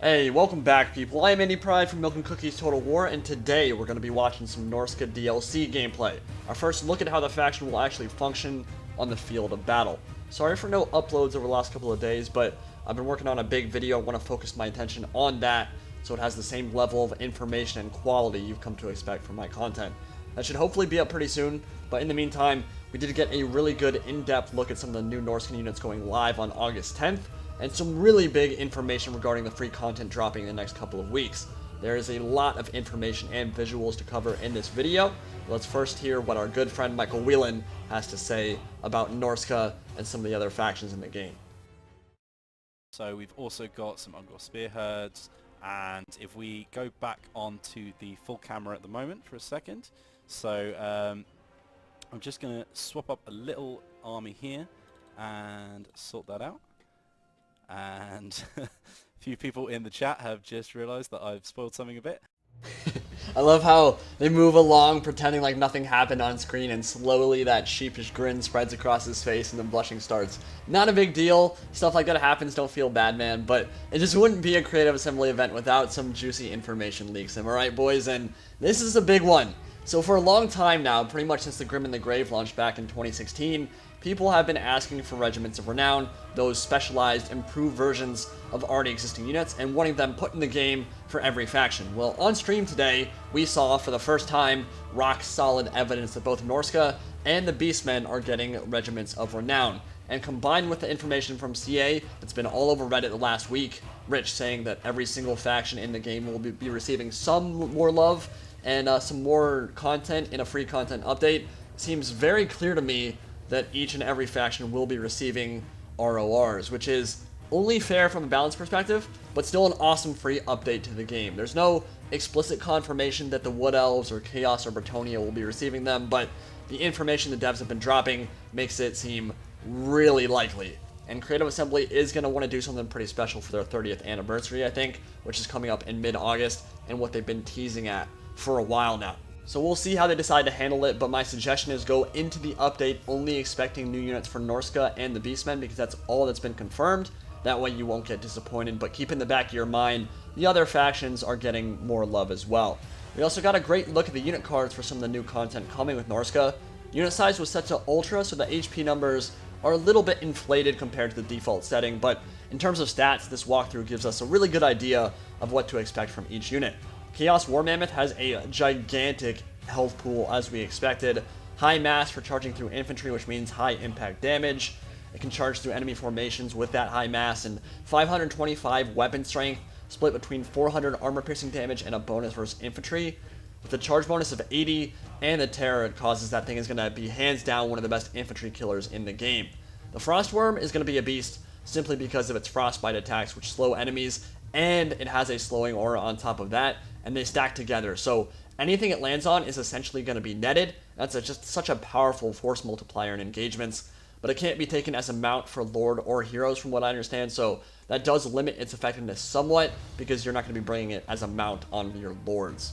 Hey, welcome back, people. I'm Andy Pride from Milk and Cookies Total War, and today we're going to be watching some Norsca DLC gameplay. Our first look at how the faction will actually function on the field of battle. Sorry for no uploads over the last couple of days, but I've been working on a big video. I want to focus my attention on that so it has the same level of information and quality you've come to expect from my content. That should hopefully be up pretty soon, but in the meantime, we did get a really good in-depth look at some of the new Norscan units going live on August 10th, and some really big information regarding the free content dropping in the next couple of weeks. There is a lot of information and visuals to cover in this video. Let's first hear what our good friend Michael Whelan has to say about Norsca and some of the other factions in the game. So we've also got some Ungor Spearheads, and if we go back onto the full camera at the moment for a second, so I'm just going to swap up a little army here and sort that out. And a few people in the chat have just realized that I've spoiled something a bit. I love how they move along pretending like nothing happened on screen, and slowly that sheepish grin spreads across his face and the blushing starts. Not a big deal. Stuff like that happens. Don't feel bad, man. But it just wouldn't be a creative assembly event without some juicy information leaks. Am I right, boys? And this is a big one. So for a long time now, pretty much since the Grim and the Grave launched back in 2016, people have been asking for Regiments of Renown, those specialized, improved versions of already existing units, and wanting them put in the game for every faction. Well, on stream today, we saw for the first time rock-solid evidence that both Norsca and the Beastmen are getting Regiments of Renown. And combined with the information from CA that's been all over Reddit the last week, Rich saying that every single faction in the game will be receiving some more love and some more content in a free content update, seems very clear to me that each and every faction will be receiving RORs, which is only fair from a balance perspective, but still an awesome free update to the game. There's no explicit confirmation that the Wood Elves or Chaos or Bretonnia will be receiving them, but the information the devs have been dropping makes it seem really likely. And Creative Assembly is going to want to do something pretty special for their 30th anniversary, I think, which is coming up in mid-August, and what they've been teasing at for a while now. So we'll see how they decide to handle it, but my suggestion is go into the update only expecting new units for Norsca and the Beastmen, because that's all that's been confirmed. That way you won't get disappointed, but keep in the back of your mind, the other factions are getting more love as well. We also got a great look at the unit cards for some of the new content coming with Norsca. Unit size was set to Ultra, so the HP numbers are a little bit inflated compared to the default setting, but in terms of stats, this walkthrough gives us a really good idea of what to expect from each unit. Chaos War Mammoth has a gigantic health pool as we expected. High mass for charging through infantry, which means high impact damage. It can charge through enemy formations with that high mass, and 525 weapon strength, split between 400 armor piercing damage and a bonus versus infantry. With a charge bonus of 80 and the terror it causes, that thing is going to be hands down one of the best infantry killers in the game. The Frostworm is going to be a beast simply because of its frostbite attacks, which slow enemies, and it has a slowing aura on top of that, and they stack together. So anything it lands on is essentially going to be netted. That's just such a powerful force multiplier in engagements, but it can't be taken as a mount for Lord or heroes from what I understand, so that does limit its effectiveness somewhat, because you're not going to be bringing it as a mount on your Lords.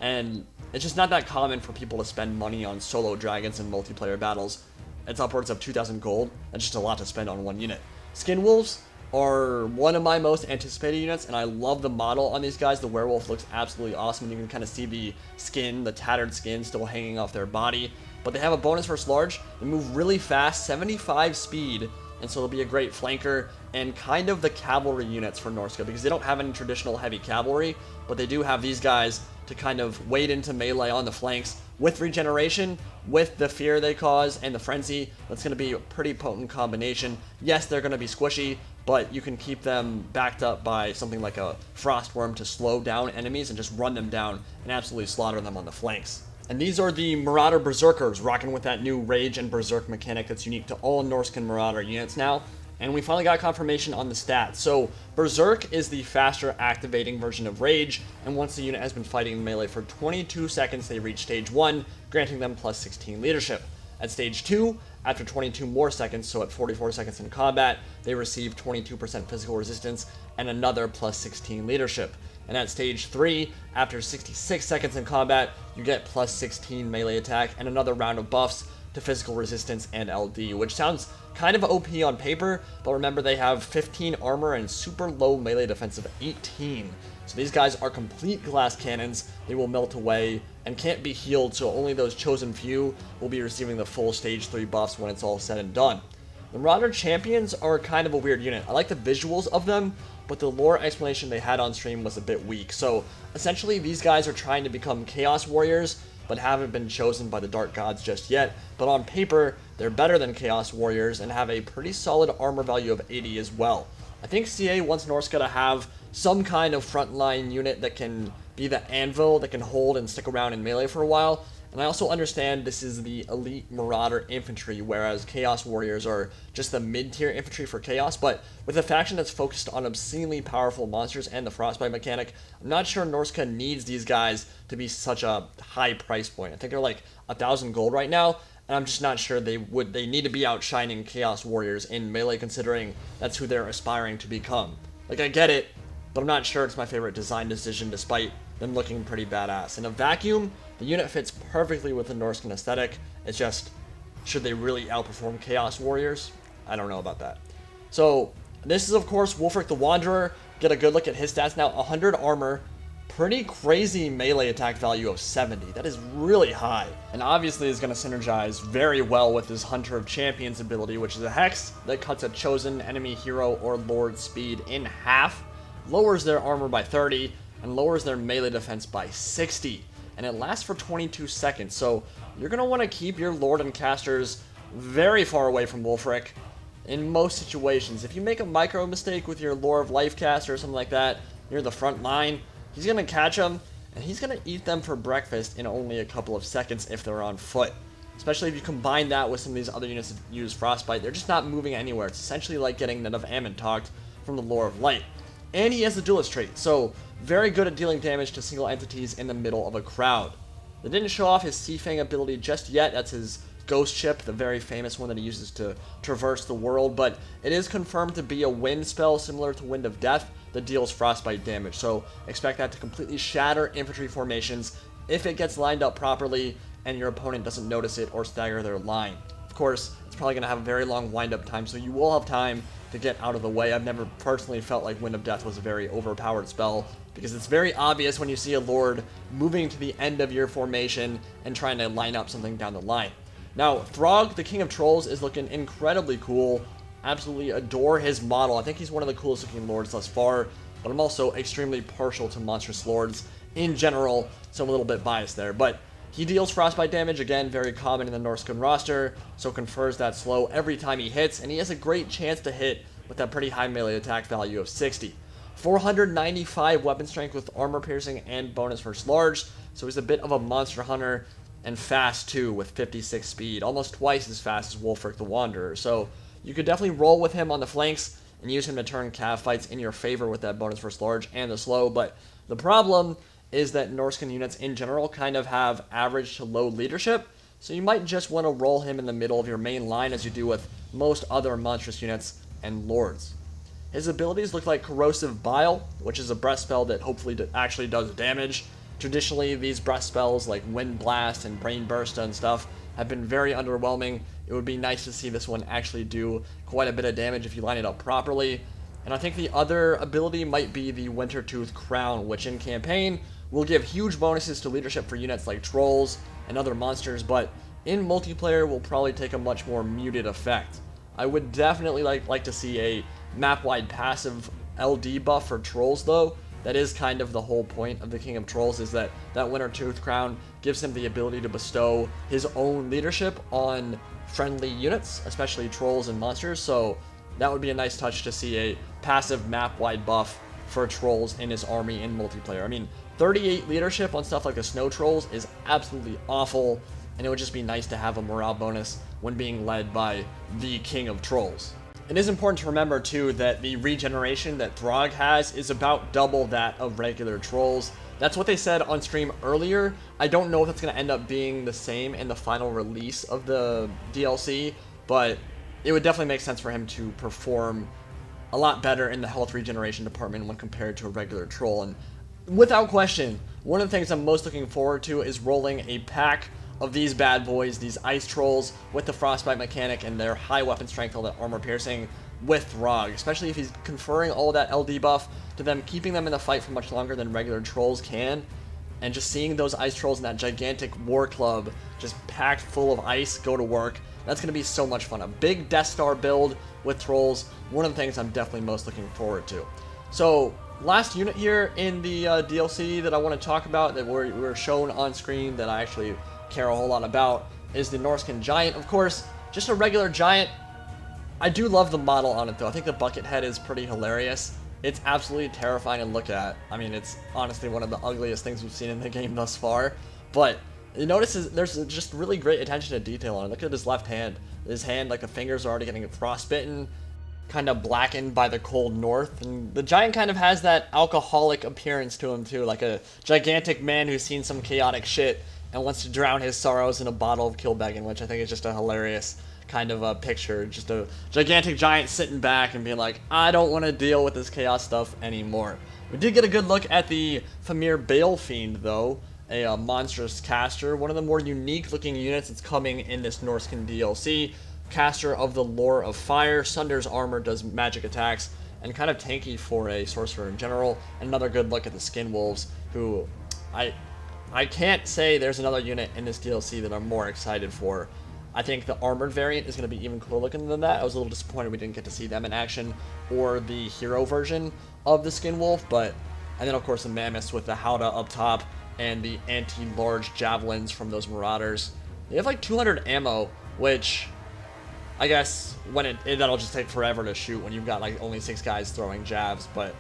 And it's just not that common for people to spend money on solo dragons in multiplayer battles. It's upwards of 2,000 gold. That's just a lot to spend on one unit. Skin Wolves are one of my most anticipated units, and I love the model on these guys. The werewolf looks absolutely awesome, and you can kind of see the skin, the tattered skin still hanging off their body. But they have a bonus versus large. They move really fast, 75 speed, and so they'll be a great flanker and kind of the cavalry units for Norsca, because they don't have any traditional heavy cavalry, but they do have these guys to kind of wade into melee on the flanks with regeneration, with the fear they cause, and the frenzy. That's going to be a pretty potent combination. Yes, they're going to be squishy, but you can keep them backed up by something like a Frostworm to slow down enemies and just run them down and absolutely slaughter them on the flanks. And these are the Marauder Berserkers, rocking with that new Rage and Berserk mechanic that's unique to all Norscan Marauder units now. And we finally got confirmation on the stats. So Berserk is the faster activating version of Rage, and once the unit has been fighting in melee for 22 seconds, they reach stage 1, granting them plus 16 leadership. At stage 2, after 22 more seconds, so at 44 seconds in combat, they receive 22% physical resistance and another plus 16 leadership. And at stage 3, after 66 seconds in combat, you get plus 16 melee attack and another round of buffs, to physical resistance and LD, which sounds kind of OP on paper, but remember they have 15 armor and super low melee defense of 18. So these guys are complete glass cannons. They will melt away and can't be healed, so only those chosen few will be receiving the full stage 3 buffs when it's all said and done. The Marauder champions are kind of a weird unit. I like the visuals of them, but the lore explanation they had on stream was a bit weak. So essentially these guys are trying to become Chaos Warriors, but haven't been chosen by the Dark Gods just yet. But on paper, they're better than Chaos Warriors and have a pretty solid armor value of 80 as well. I think CA wants Norsca to have some kind of frontline unit that can be the anvil that can hold and stick around in melee for a while. And I also understand this is the elite Marauder infantry, whereas Chaos Warriors are just the mid-tier infantry for Chaos. But with a faction that's focused on obscenely powerful monsters and the Frostbite mechanic, I'm not sure Norsca needs these guys to be such a high price point. I think they're like 1,000 gold right now, and I'm just not sure they need to be outshining Chaos Warriors in melee, considering that's who they're aspiring to become. Like, I get it, but I'm not sure it's my favorite design decision, despite them looking pretty badass. In a vacuum, the unit fits perfectly with the Norscan aesthetic. It's just, should they really outperform Chaos Warriors? I don't know about that. So, this is of course Wulfrik the Wanderer. Get a good look at his stats now. 100 armor, pretty crazy melee attack value of 70. That is really high. And obviously is going to synergize very well with his Hunter of Champions ability, which is a hex that cuts a chosen enemy hero or lord speed in half, lowers their armor by 30, and lowers their melee defense by 60. And it lasts for 22 seconds, so you're going to want to keep your Lord and casters very far away from Wulfrik in most situations. If you make a micro mistake with your Lore of Life caster or something like that near the front line, he's going to catch them, and he's going to eat them for breakfast in only a couple of seconds if they're on foot. Especially if you combine that with some of these other units that use Frostbite, they're just not moving anywhere. It's essentially like getting Net of Ammon talked from the Lore of Light. And he has the Duelist trait, so very good at dealing damage to single entities in the middle of a crowd. They didn't show off his Sea Fang ability just yet. That's his Ghost Ship, the very famous one that he uses to traverse the world, but it is confirmed to be a wind spell similar to Wind of Death that deals Frostbite damage, so expect that to completely shatter infantry formations if it gets lined up properly and your opponent doesn't notice it or stagger their line. Of course, it's probably going to have a very long wind-up time, so you will have time to get out of the way. I've never personally felt like Wind of Death was a very overpowered spell, because it's very obvious when you see a Lord moving to the end of your formation and trying to line up something down the line. Now, Throgg, the King of Trolls, is looking incredibly cool. Absolutely adore his model. I think he's one of the coolest looking Lords thus far, but I'm also extremely partial to Monstrous Lords in general, so I'm a little bit biased there. But he deals Frostbite damage, again, very common in the Norscan roster, so confers that slow every time he hits, and he has a great chance to hit with that pretty high melee attack value of 60. 495 weapon strength with armor piercing and bonus first large, so he's a bit of a monster hunter, and fast too with 56 speed, almost twice as fast as Wulfrik the Wanderer. So you could definitely roll with him on the flanks and use him to turn cav fights in your favor with that bonus first large and the slow, but the problem is that Norscan units in general kind of have average to low leadership, so you might just want to roll him in the middle of your main line as you do with most other monstrous units and lords. His abilities look like Corrosive Bile, which is a breath spell that hopefully actually does damage. Traditionally, these breath spells like Wind Blast and Brain Burst and stuff have been very underwhelming. It would be nice to see this one actually do quite a bit of damage if you line it up properly. And I think the other ability might be the Wintertooth Crown, which in campaign will give huge bonuses to leadership for units like trolls and other monsters, but in multiplayer will probably take a much more muted effect. I would definitely like to see a map-wide passive LD buff for trolls though. That is kind of the whole point of the King of Trolls, is that Wintertooth Crown gives him the ability to bestow his own leadership on friendly units, especially trolls and monsters, so that would be a nice touch to see a passive map-wide buff for trolls in his army in multiplayer. I mean, 38 leadership on stuff like the Snow Trolls is absolutely awful, and it would just be nice to have a morale bonus when being led by the King of Trolls. It is important to remember, too, that the regeneration that Throgg has is about double that of regular trolls. That's what they said on stream earlier. I don't know if it's going to end up being the same in the final release of the DLC, but it would definitely make sense for him to perform a lot better in the health regeneration department when compared to a regular troll. And without question, one of the things I'm most looking forward to is rolling a pack of these bad boys, these ice trolls with the frostbite mechanic and their high weapon strength, all that armor piercing with Throgg, especially if he's conferring all that LD buff to them, keeping them in the fight for much longer than regular trolls can. And just seeing those ice trolls in that gigantic war club just packed full of ice go to work, that's going to be so much fun. A big Death Star build with trolls, one of the things I'm definitely most looking forward to. So, last unit here in the DLC that I want to talk about, that we're shown on screen, that I actually care a whole lot about, is the Norscan Giant. Of course, just a regular giant. I do love the model on it though. I think the bucket head is pretty hilarious. It's absolutely terrifying to look at. I mean, it's honestly one of the ugliest things we've seen in the game thus far. But you notice there's just really great attention to detail on it. Look at his left hand. His hand, like the fingers are already getting frostbitten, kind of blackened by the cold north. And the giant kind of has that alcoholic appearance to him too, like a gigantic man who's seen some chaotic shit and wants to drown his sorrows in a bottle of Kilbeggan, which I think is just a hilarious kind of a picture. Just a gigantic giant sitting back and being like, I don't want to deal with this chaos stuff anymore. We did get a good look at the Famir Balefiend though, a monstrous caster, one of the more unique looking units that's coming in this Norscan DLC. Caster of the Lore of Fire, sunders armor, does magic attacks, and kind of tanky for a sorcerer in general. And another good look at the Skin Wolves, who I can't say there's another unit in this DLC that I'm more excited for. I think the armored variant is going to be even cooler looking than that. I was a little disappointed we didn't get to see them in action, or the hero version of the Skin Wolf, and then of course the Mammoths with the Howdah up top, and the anti-large javelins from those Marauders. They have like 200 ammo, which I guess when that'll just take forever to shoot when you've got like only 6 guys throwing jabs, but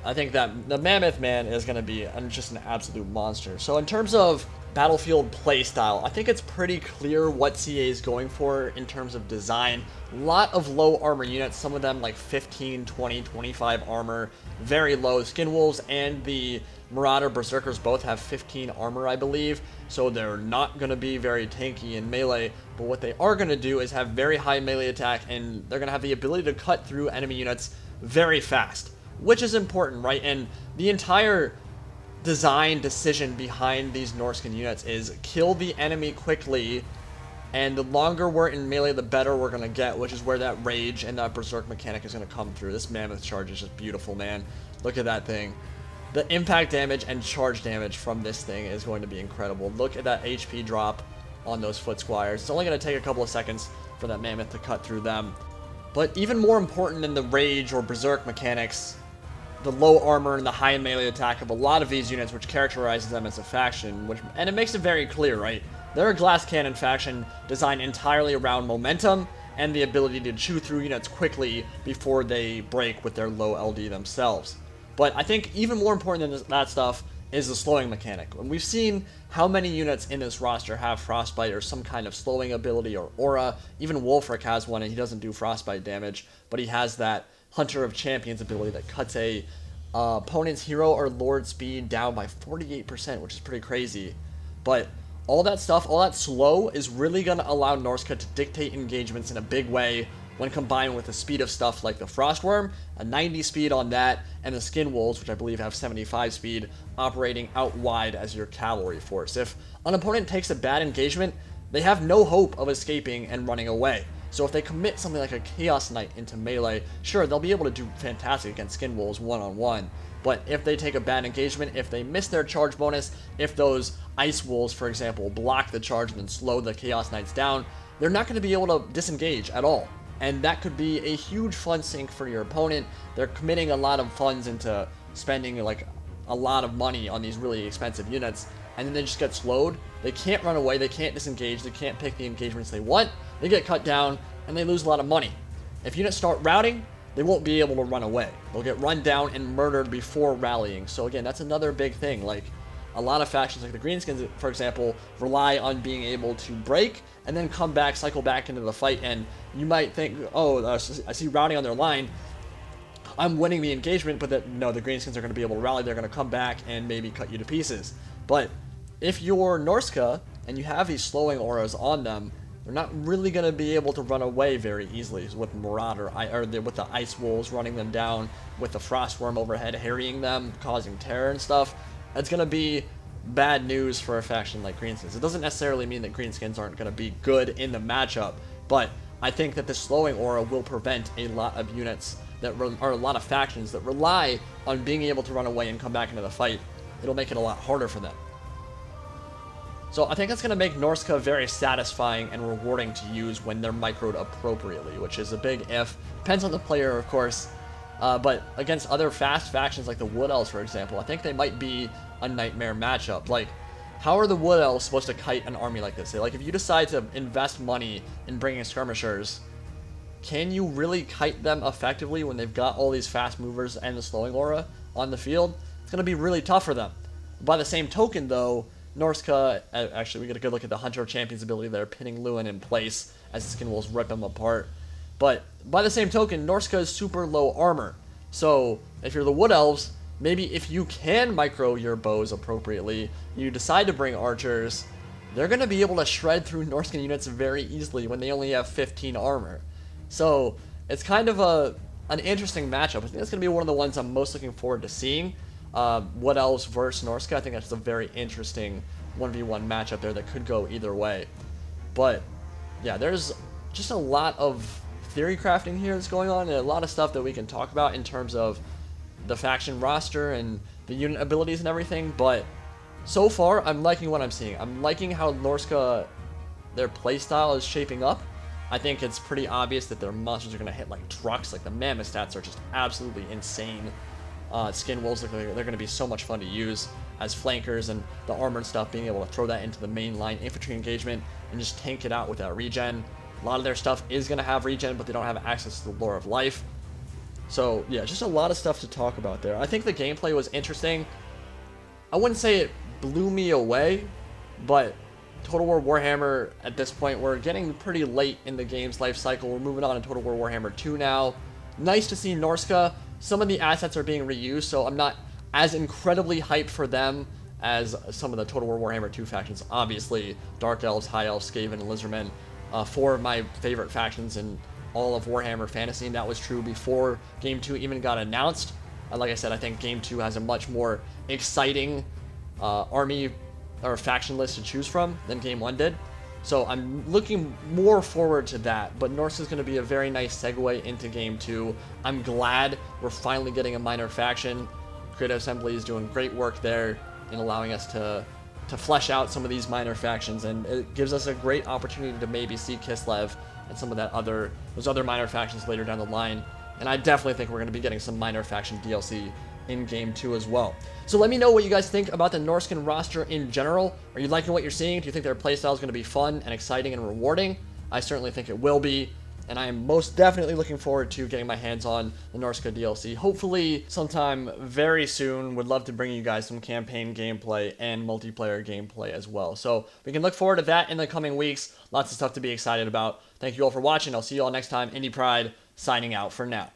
I think that the Mammoth man is going to be just an absolute monster. So in terms of battlefield playstyle, I think it's pretty clear what CA is going for in terms of design. A lot of low armor units, some of them like 15, 20, 25 armor, very low. Skin Wolves and the Marauder Berserkers both have 15 armor, I believe, so they're not going to be very tanky in melee, but what they are going to do is have very high melee attack, and they're going to have the ability to cut through enemy units very fast, which is important, right? And the entire design decision behind these Norscan units is kill the enemy quickly, and the longer we're in melee, the better we're going to get, which is where that rage and that berserk mechanic is going to come through. This Mammoth charge is just beautiful, man. Look at that thing. The impact damage and charge damage from this thing is going to be incredible. Look at that HP drop on those foot squires. It's only going to take a couple of seconds for that Mammoth to cut through them. But even more important than the rage or berserk mechanics, the low armor and the high melee attack of a lot of these units, which characterizes them as a faction, and it makes it very clear, right? They're a glass cannon faction designed entirely around momentum and the ability to chew through units quickly before they break with their low LD themselves. But I think even more important than that stuff is the slowing mechanic. And we've seen how many units in this roster have Frostbite or some kind of slowing ability or aura. Even Wulfrik has one, and he doesn't do Frostbite damage, but he has that Hunter of Champions ability that cuts a opponent's hero or lord speed down by 48%, which is pretty crazy. But all that stuff, all that slow, is really going to allow Norsca to dictate engagements in a big way when combined with the speed of stuff like the Frostworm, a 90 speed on that, and the Skin Wolves, which I believe have 75 speed, operating out wide as your cavalry force. If an opponent takes a bad engagement, they have no hope of escaping and running away. So if they commit something like a Chaos Knight into melee, sure, they'll be able to do fantastic against Skin Wolves one-on-one. But if they take a bad engagement, if they miss their charge bonus, if those Ice Wolves, for example, block the charge and then slow the Chaos Knights down, they're not going to be able to disengage at all. And that could be a huge fun sink for your opponent. They're committing a lot of funds into spending like a lot of money on these really expensive units, and then they just get slowed. They can't run away, they can't disengage, they can't pick the engagements they want, they get cut down, and they lose a lot of money. If units start routing, they won't be able to run away. They'll get run down and murdered before rallying. So again, that's another big thing. Like, a lot of factions like the Greenskins, for example, rely on being able to break and then come back, cycle back into the fight, and you might think, oh, I see routing on their line, I'm winning the engagement, but no, the Greenskins are going to be able to rally, they're going to come back and maybe cut you to pieces. But if you're Norsca and you have these slowing auras on them, they're not really going to be able to run away very easily with Marauder, or with the Ice Wolves running them down, with the Frostworm overhead harrying them, causing terror and stuff. It's going to be bad news for a faction like Greenskins. It doesn't necessarily mean that Greenskins aren't going to be good in the matchup, but I think that the slowing aura will prevent a lot of units that are a lot of factions that rely on being able to run away and come back into the fight. It'll make it a lot harder for them. So I think that's going to make Norsca very satisfying and rewarding to use when they're microed appropriately, which is a big if. Depends on the player, of course. But against other fast factions like the Wood Elves, for example, I think they might be a nightmare matchup. Like, how are the Wood Elves supposed to kite an army like this? Like, if you decide to invest money in bringing skirmishers, can you really kite them effectively when they've got all these fast movers and the slowing aura on the field? It's going to be really tough for them. By the same token, though, Norsca, actually, we get a good look at the Hunter of Champions ability there, pinning Lewin in place as the Skin Wolves rip him apart. But by the same token, Norsca is super low armor. So if you're the Wood Elves, maybe if you can micro your bows appropriately, you decide to bring archers, they're going to be able to shred through Norscan units very easily when they only have 15 armor. So it's kind of an interesting matchup. I think that's going to be one of the ones I'm most looking forward to seeing. Wood Elves versus Norsca, I think that's a very interesting 1v1 matchup there that could go either way. But yeah, there's just a lot of theory crafting here that's going on, and a lot of stuff that we can talk about in terms of the faction roster and the unit abilities and everything. But so far, I'm liking what I'm seeing. I'm liking how Norsca, their playstyle is shaping up. I think it's pretty obvious that their monsters are going to hit like trucks. Like the Mammoth stats are just absolutely insane. Skin Wolves, they're going to be so much fun to use as flankers, and the armor and stuff, being able to throw that into the main line infantry engagement and just tank it out without regen. A lot of their stuff is going to have regen, but they don't have access to the Lore of Life. So yeah, just a lot of stuff to talk about there. I think the gameplay was interesting. I wouldn't say it blew me away, but Total War Warhammer, at this point, we're getting pretty late in the game's life cycle. We're moving on to Total War Warhammer 2 now. Nice to see Norsca. Some of the assets are being reused, so I'm not as incredibly hyped for them as some of the Total War Warhammer 2 factions. Obviously, Dark Elves, High Elves, Skaven, and Lizardmen, 4 of my favorite factions in all of Warhammer Fantasy, and that was true before Game 2 even got announced. Like I said, I think Game 2 has a much more exciting army or faction list to choose from than Game 1 did. So I'm looking more forward to that, but Norsca is going to be a very nice segue into Game 2. I'm glad we're finally getting a minor faction. Creative Assembly is doing great work there in allowing us to flesh out some of these minor factions, and it gives us a great opportunity to maybe see Kislev and some of those other minor factions later down the line. And I definitely think we're going to be getting some minor faction DLC in Game 2 as well. So let me know what you guys think about the Norscan roster in general. Are you liking what you're seeing? Do you think their playstyle is going to be fun and exciting and rewarding? I certainly think it will be, and I am most definitely looking forward to getting my hands on the Norsca DLC. Hopefully sometime very soon. Would love to bring you guys some campaign gameplay and multiplayer gameplay as well. So we can look forward to that in the coming weeks. Lots of stuff to be excited about. Thank you all for watching. I'll see you all next time. Indie Pride signing out for now.